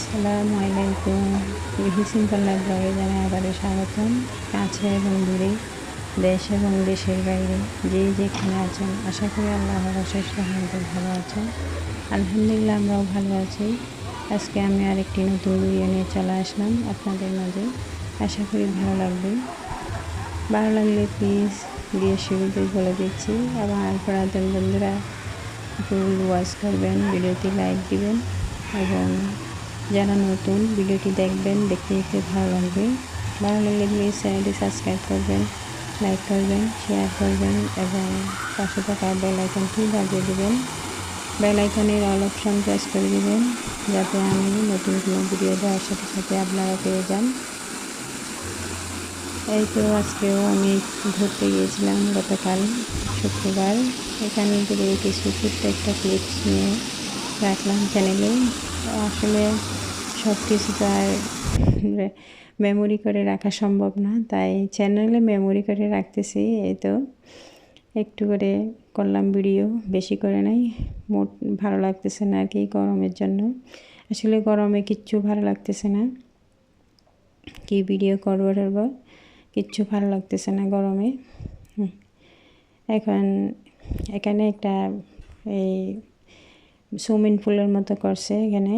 আসসালামু আলাইকুম। রিহি simple life ব্লগে জানাই আবারও স্বাগতম। কাছে এবং দূরে, দেশ এবং দেশের বাইরে যে যেখানে আছেন, আশা করি আল্লাহর অশেষ রহমতে ভালো আছেন। আলহামদুলিল্লাহ, আমরাও ভালো আছি। আজকে আমি আরেকটি নতুন ভিডিও নিয়ে চলে আসলাম আপনাদের মাঝে। আশা করি ভালো লাগবে। ভালো লাগলে প্লিজ ভিডিও শুরুতেই বলে দিচ্ছি, আমার পুরাতন বন্ধুরা ফুল ওয়াচ করবেন, ভিডিওটি লাইক দিবেন এবং যারা নতুন ভিডিওটি দেখবেন, দেখতে দেখতে ভালো লাগবে। ভালো লাগলে প্লিজ চ্যানেলটি সাবস্ক্রাইব করবেন, লাইক করবেন, শেয়ার করবেন এবং পাশে থাকা বেল আইকনটি বাজিয়ে দেবেন। বেল আইকনের অল অপশন প্রেস করে দেবেন, যাতে আমি নতুন কোনো ভিডিও দেওয়ার সাথে সাথে আপনারা পেয়ে যান। এই তো আজকেও আমি ঘুরতে গিয়েছিলাম গতকাল শুক্রবার। এখান থেকে কিছু ছোট্ট একটা ক্লিপস নিয়ে রাখলাম চ্যানেলে। আসলে সব কিছু তো আর মেমোরি করে রাখা সম্ভব না, তাই চ্যানেলে মেমোরি করে রাখতেছি। এই তো একটু করে করলাম ভিডিও, বেশি করে নাই। মোট ভালো লাগতেছে না আর কি গরমের জন্য। আসলে গরমে কিচ্ছু ভালো লাগতেছে না, কি ভিডিও করবো কিচ্ছু ভালো লাগতেছে না গরমে। এখন এখানে একটা এই সুইমিং পুলের মতো করছে, এখানে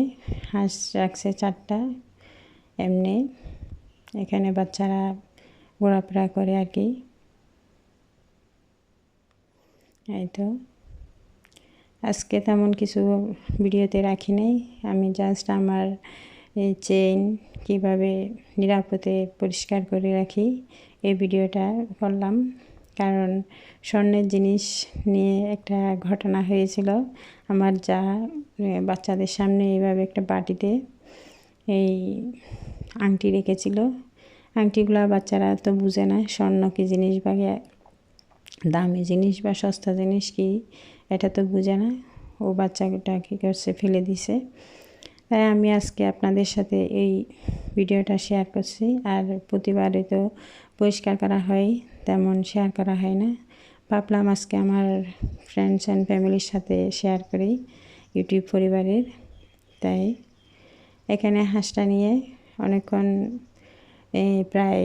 হাঁস রাখছে 4টা। এমনি এখানে বাচ্চারা ঘোরাফেরা করে আর কি। এই তো আজকে তেমন কিছু ভিডিওতে রাখি নাই, আমি জাস্ট আমার এই চেইন কীভাবে নিরাপদে পরিষ্কার করে রাখি এই ভিডিওটা করলাম। কারণ স্বর্ণের জিনিস নিয়ে একটা ঘটনা হয়েছিল। আমার যা বাচ্চাদের সামনে এইভাবে একটা বাটিতে এই আংটি রেখেছিল। আংটিগুলো বাচ্চারা তো বুঝে না স্বর্ণ কী জিনিস বা দামি জিনিস বা সস্তা জিনিস কি, এটা তো বুঝে না। ও বাচ্চাটা কী করছে, ফেলে দিছে। তাই আমি আজকে আপনাদের সাথে এই ভিডিওটা শেয়ার করছি। আর প্রতিবারে তো পরিষ্কার করা হয়, তেমন শেয়ার করা হয় না। ভাবলাম আজকে আমার ফ্রেন্ডস অ্যান্ড ফ্যামিলির সাথে শেয়ার করি ইউটিউব পরিবারের। তাই এখানে হাঁসটা নিয়ে অনেকক্ষণ প্রায়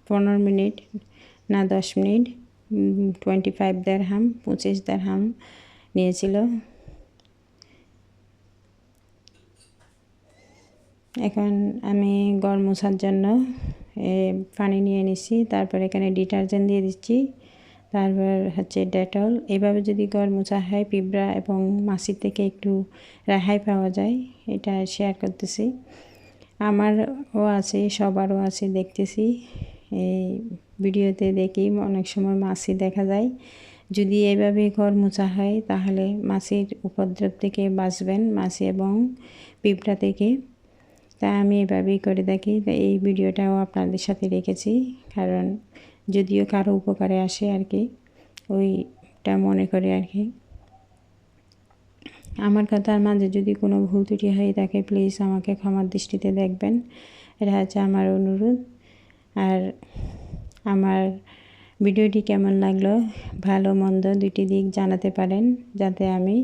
15 মিনিট না 10 মিনিট 25 দিরহাম 25 দিরহাম নিয়েছিল। এখন আমি ঘর মোছার জন্য পানি নিয়ে নিচ্ছি, তারপর এখানে ডিটারজেন্ট দিয়ে দিচ্ছি, তারপর হচ্ছে ডেটল। এইভাবে যদি ঘর মোছা হয় পিঁপড়া এবং মাছির থেকে একটু রেহাই পাওয়া যায়, এটা শেয়ার করতেছি। আমারও আছে, সবারও আছে, দেখতেছি এই ভিডিওতে দেখি অনেক সময় মাছি দেখা যায়। যদি এইভাবে ঘর মোছা হয় তাহলে মাছির উপদ্রব থেকে বাঁচবেন, মাছি এবং পিঁপড়া থেকে। তাই আমি এভাবেই করে থাকি। এই ভিডিওটাও আপনাদের সাথে রেখেছি, কারণ যদিও কারো উপকারে আসে আর কি, ওইটা মনে করে আর কি। আমার কথার মাঝে যদি কোনো ভুল ত্রুটি হয়ে থাকে প্লিজ আমাকে ক্ষমার দৃষ্টিতে দেখবেন, এটা হচ্ছে আমার অনুরোধ। আর আমার ভিডিওটি কেমন লাগলো, ভালো মন্দ দুটি দিক জানাতে পারেন, যাতে আমি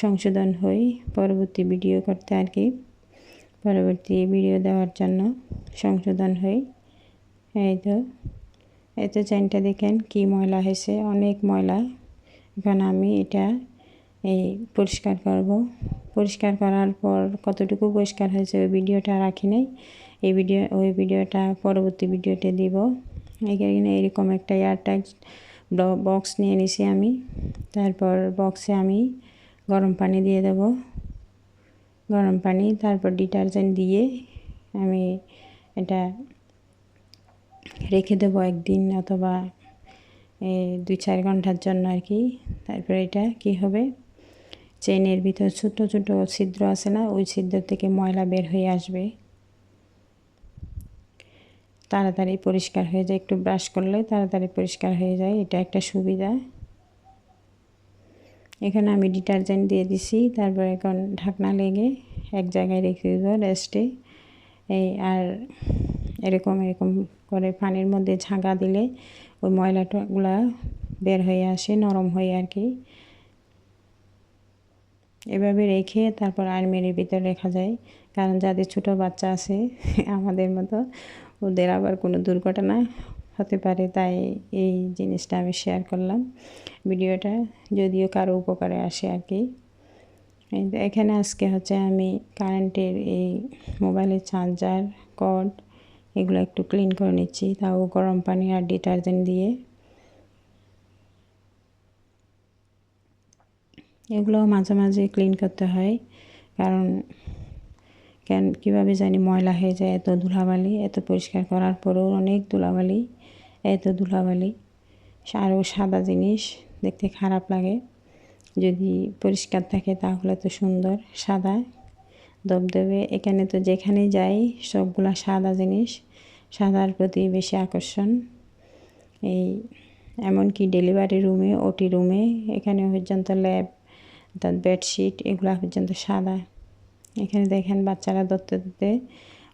সংশোধন হই পরবর্তী ভিডিও করতে আর কি, পরবর্তী ভিডিও দেওয়ার জন্য সংশোধন হই। এই তো চেনটা দেখেন কি ময়লা হয়েছে, অনেক ময়লা। এখন আমি এটা পরিষ্কার করব। পরিষ্কার করার পর কতটুকু পরিষ্কার হয়েছে ওই ভিডিওটা রাখি নাই, ওই ভিডিওটা পরবর্তী ভিডিওতে দিব। এখানে এরকম একটা এয়ারটাইট বক্স নিয়ে নিছি আমি। তারপর বক্সে আমি গরম পানি দিয়ে দেব, গরম পানি, তারপর ডিটারজেন্ট দিয়ে আমি এটা রেখে দেবো একদিন অথবা 2-4 ঘন্টার জন্য আর কি। তারপর এটা কি হবে, চেনের ভিতর ছোট ছোট ছিদ্র আছে না, ওই ছিদ্র থেকে ময়লা বের হয়ে আসবে, তাড়াতাড়ি পরিষ্কার হয়ে যায়। একটু ব্রাশ করলে তাড়াতাড়ি পরিষ্কার হয়ে যায়, এটা একটা সুবিধা। এখানে আমি ডিটারজেন্ট দিয়ে দিছি, তারপর এখন ঢাকনা লেগে এক জায়গায় রেখে দেবো রেস্টে। আর এরকম করে পানির মধ্যে ঝাঁকা দিলে ওই ময়লাটাগুলা বের হয়ে আসে, নরম হয়ে আর কি। এভাবে রেখে তারপর আলমারির ভিতরে রাখা যায়। কারণ যাদের ছোট বাচ্চা আছে আমাদের মতো, ওদের আবার কোনো দুর্ঘটনা হতে পারে, তাই এই জিনিসটা আমি শেয়ার করলাম ভিডিওটা, যদিও কারো উপকারে আসে আর কি। এখানে আজকে হচ্ছে আমি কারেন্টের এই মোবাইলের চার্জার কর্ড এগুলো একটু ক্লিন করে নিচ্ছি, তাও গরম পানি আর ডিটারজেন্ট দিয়ে। এগুলো মাঝে মাঝে ক্লিন করতে হয়, কারণ কীভাবে জানি ময়লা হয়ে যায়, এত ধুলাবালি, এত পরিষ্কার করার পরেও অনেক ধুলাবালি, এত ধুলাবালি। আরও সাদা জিনিস দেখতে খারাপ লাগে, যদি পরিষ্কার থাকে তাহলে তো সুন্দর সাদা দবদবে। এখানে তো যেখানে যাই সবগুলা সাদা জিনিস, সাদার প্রতি বেশি আকর্ষণ। এই এমনকি ডেলিভারি রুমে, ওটি রুমে, এখানে পর্যন্ত ল্যাব, তার বেডশিট এগুলা পর্যন্ত সাদা। এখানে দেখেন বাচ্চারা ধরতে ধরতে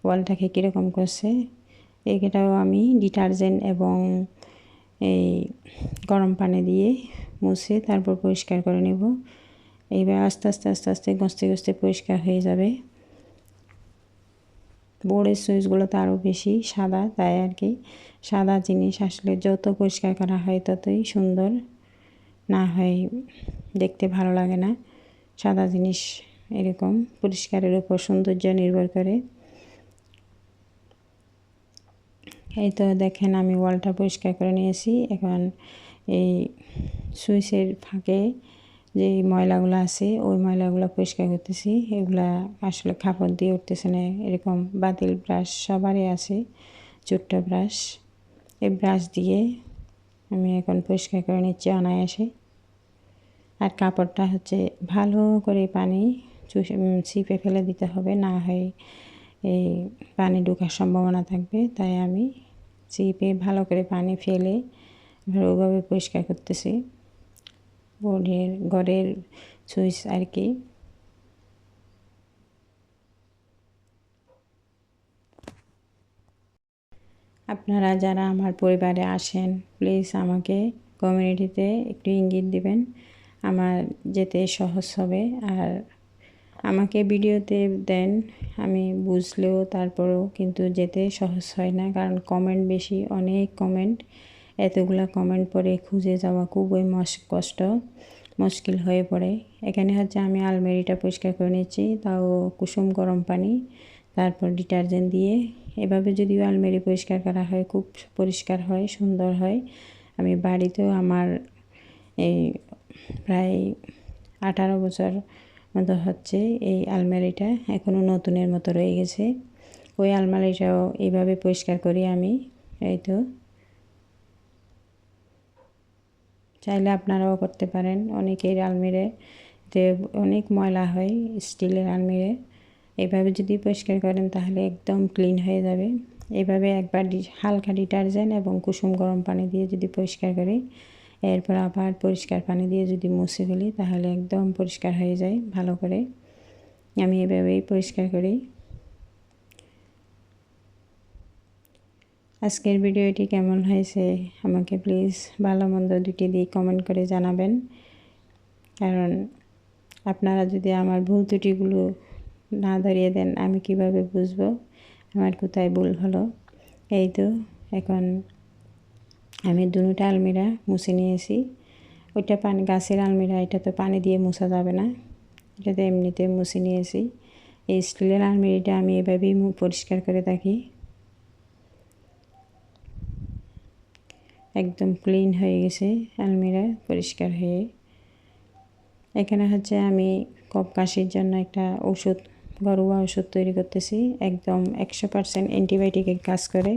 ওয়ালটাকে কীরকম করছে। এটাও আমি ডিটারজেন্ট এবং এই গরম পানি দিয়ে মুছে তারপর পরিষ্কার করে নেব। এইবার আস্তে আস্তে আস্তে আস্তে ঘষতে ঘষতে পরিষ্কার হয়ে যাবে। বোর্ডের সুইচগুলো তো আরও বেশি সাদা, তাই আর কি। সাদা জিনিস আসলে যত পরিষ্কার করা হয় ততই সুন্দর, না হয় দেখতে ভালো লাগে না। সাদা জিনিস এরকম পরিষ্কারের উপর সৌন্দর্য নির্ভর করে। এই তো দেখেন আমি ওয়ালটা পরিষ্কার করে নিয়েছি। এখন এই সুইচের ফাঁকে যে ময়লাগুলো আছে ওই ময়লাগুলো পরিষ্কার করতেছি। এগুলা আসলে কাপড় দিয়ে উঠতেছে না, এরকম বাতিল ব্রাশ সবারই আছে, ছোট্ট ব্রাশ। এই ব্রাশ দিয়ে আমি এখন পরিষ্কার করে নিচ্ছি অনায়াসে। আর কাপড়টা হচ্ছে ভালো করে পানি ছিপে ফেলে দিতে হবে, না হয় এই পানি ঢোকার সম্ভাবনা থাকবে। তাই আমি ছিপে ভালো করে পানি ফেলে ওইভাবে পরিষ্কার করতেছি ঘরের সুইচ আর কি। আপনারা যারা আমার পরিবারে আসেন প্লিজ আমাকে কমিউনিটিতে একটু ইঙ্গিত দিবেন, আমার যেতে সহজ হবে। আর আমাকে ভিডিওতে দেন, আমি বুঝলেও তারপরেও কিন্তু যেতে সহজ হয় না, কারণ কমেন্ট বেশি, অনেক কমেন্ট। এতগুলা কমেন্ট পড়ে খুঁজে যাওয়া খুবই কষ্ট, মুশকিল হয়ে পড়ে। এখানে হচ্ছে আমি আলমারিটা পরিষ্কার করে নিচ্ছি, তাও কুসুম গরম পানি তারপর ডিটারজেন্ট দিয়ে। এভাবে যদি আলমারি পরিষ্কার করা হয় খুব পরিষ্কার হয়, সুন্দর হয়। আমি বাড়িতেও আমার এই প্রায় 18 বছর মতো হচ্ছে এই আলমারিটা এখনও নতুনের মতো রয়ে গেছে। ওই আলমারিটাও এইভাবে পরিষ্কার করি আমি। এই তো চাইলে আপনারাও করতে পারেন। অনেকের আলমিরাতে অনেক ময়লা হয়, স্টিলের আলমিরা। এভাবে যদি পরিষ্কার করেন তাহলে একদম ক্লিন হয়ে যাবে। এভাবে একবার হালকা ডিটারজেন্ট এবং কুসুম গরম পানি দিয়ে যদি পরিষ্কার করি, এরপর আবার পরিষ্কার পানি দিয়ে যদি মুছে ফেলি তাহলে একদম পরিষ্কার হয়ে যায় ভালো করে। আমি এভাবেই পরিষ্কার করি। আজকের ভিডিওটি কেমন হয়েছে আমাকে প্লিজ ভালো মন্দ দুটি দিয়ে কমেন্ট করে জানাবেন, কারণ আপনারা যদি আমার ভুল ত্রুটিগুলো না ধরিয়ে দেন আমি কিভাবে বুঝবো আমার কোথায় ভুল হলো। এই তো এখন আমি দুটো আলমিরা মুছে নিয়েছি। ওইটা পানি গাছের আলমিরা, এটা তো পানি দিয়ে মুছা যাবে না, এটাতে এমনিতে মুছে নিয়েছি। এই স্টিলের আলমিরাটা আমি এভাবেই পরিষ্কার করে থাকি, একদম ক্লিন হয়ে গেছে আলমিরা পরিষ্কার হয়ে। এখানে হচ্ছে আমি কফ কাশির জন্য একটা ওষুধ, ঘরোয়া ওষুধ তৈরি করতেছি, একদম 100% অ্যান্টিবায়োটিকের কাজ করে,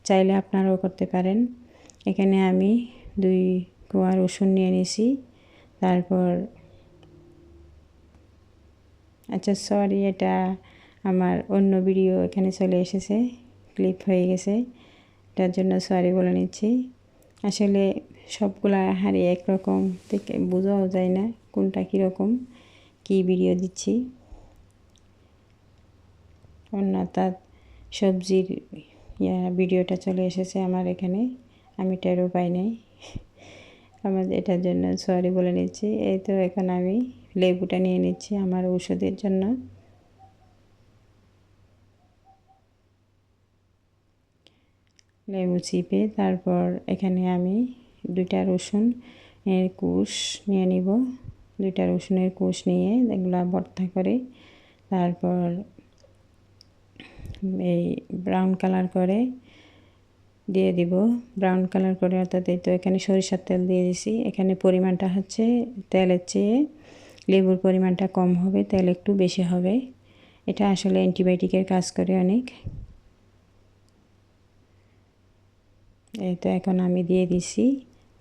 চাইলে আপনারাও করতে পারেন। এখানে আমি 2 কোয়া রসুন নিয়ে নিয়েছি। তারপর আচ্ছা সরি, এটা আমার অন্য ভিডিও এখানে চলে এসেছে, ক্লিপ হয়ে গেছে, এটার জন্য সরি বলে নিচ্ছি। আসলে সবগুলা হাড়ি একরকম থেকে বোঝাও যায় না কোনটা কীরকম কী ভিডিও দিচ্ছি। অন্যথাৎ সবজির ভিডিওটা চলে এসেছে আমার এখানে, আমি টেরও পাই নাই। আমার এটার জন্য সরি বলে নিচ্ছি। এই তো এখন আমি লেবুটা নিয়ে নিচ্ছি আমার ঔষধের জন্য। লেবু চিপে তারপর এখানে আমি 2টা রসুন এর কুশ নিয়ে নিব। 2টা রসুনের কুশ নিয়ে এগুলা ভর্তা করে তারপর এই ব্রাউন কালার করে দিয়ে দিব। ব্রাউন কালার করে অর্থাৎ এই তো এখানে সরিষার তেল দিয়ে দিছি। এখানে পরিমাণটা হচ্ছে তেলের চেয়ে লেবুর পরিমাণটা কম হবে, তেল একটু বেশি হবে। এটা আসলে অ্যান্টিবায়োটিকের কাজ করে অনেক। এই তো এখন আমি দিয়ে দিছি।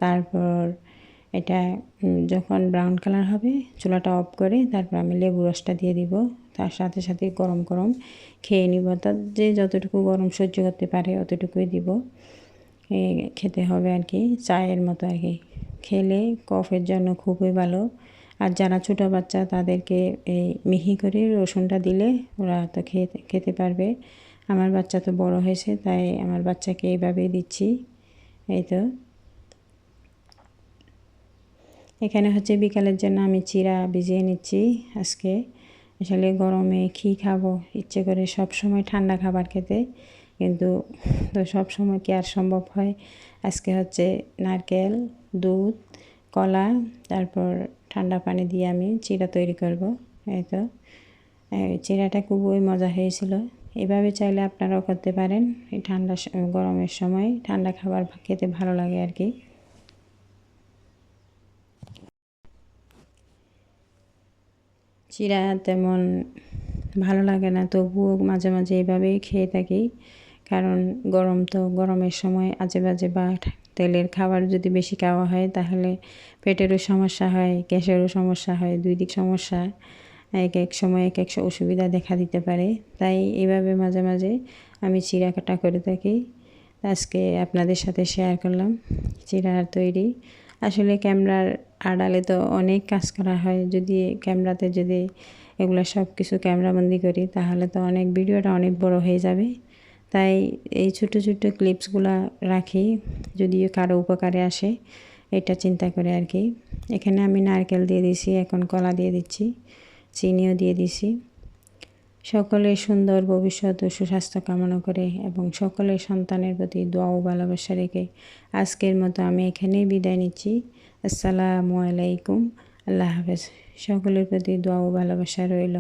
তারপর এটা যখন ব্রাউন কালার হবে চুলাটা অফ করে তারপর আমি লেবু রসটা দিয়ে দিব। তার সাথে সাথে গরম গরম খেয়ে নিব। অর্থাৎ যে যতটুকু গরম সহ্য করতে পারে অতটুকুই দিব। খেতে হবে আর কি, চায়ের মতো আর কি। খেলে কফের জন্য খুবই ভালো। আর যারা ছোটো বাচ্চা তাদেরকে এই মিহি করে রসুনটা দিলে ওরা তো খেতে পারবে। আমার বাচ্চা তো বড় হয়েছে, তাই আমার বাচ্চাকে এইভাবেই দিচ্ছি। এই তো এখানে হচ্ছে বিকালের জন্য আমি চিড়া ভিজিয়ে নিচ্ছি আজকে। আসলে গরমে কী খাবো, ইচ্ছে করে সব সময় ঠান্ডা খাবার খেতে, কিন্তু তো সব সময় কি আর সম্ভব হয়। আজকে হচ্ছে নারকেল, দুধ, কলা, তারপর ঠান্ডা পানি দিয়ে আমি চিড়া তৈরি করব। এই তো চিড়াটা খুবই মজা হয়েছিল। এভাবে চাইলে আপনারাও করতে পারেন। এই গরমের সময় ঠান্ডা খাবার খেতে ভালো লাগে আর কি। চিড়া তেমন ভালো লাগে না, তবুও মাঝে মাঝে এইভাবেই খেয়ে থাকি। কারণ গরম তো, গরমের সময় আজে বাজে বা তেলের খাবার যদি বেশি খাওয়া হয় তাহলে পেটেরও সমস্যা হয়, গ্যাসেরও সমস্যা হয়, দুই দিক সমস্যা। এক এক সময় এক এক অসুবিধা দেখা দিতে পারে। তাই এইভাবে মাঝে মাঝে আমি চিড়া কাটা করে থাকি। আজকে আপনাদের সাথে শেয়ার করলাম চিড়ার তৈরি। আসলে ক্যামেরার আড়ালে তো অনেক কাজ করা হয়, যদি ক্যামেরাতে যদি এগুলো সব কিছু ক্যামেরাবন্দি করি তাহলে তো অনেক ভিডিওটা অনেক বড় হয়ে যাবে। তাই এই ছোটো ছোটো ক্লিপসগুলো রাখি, যদিও কারো উপকারে আসে এটা চিন্তা করে আর কি। এখানে আমি নারকেল দিয়ে দিছি, এখন কলা দিয়ে দিচ্ছি, চিনিও দিয়ে দিছি। সকলের সুন্দর ভবিষ্যৎ ও সুস্বাস্থ্য কামনা করে এবং সকলের সন্তানের প্রতি দোয়া ও ভালোবাসা রেখে আজকের মতো আমি এখানেই বিদায় নিচ্ছি। আসসালামু আলাইকুম, আল্লাহ হাফেজ। সকলের প্রতি দোয়া ও ভালোবাসা রইল।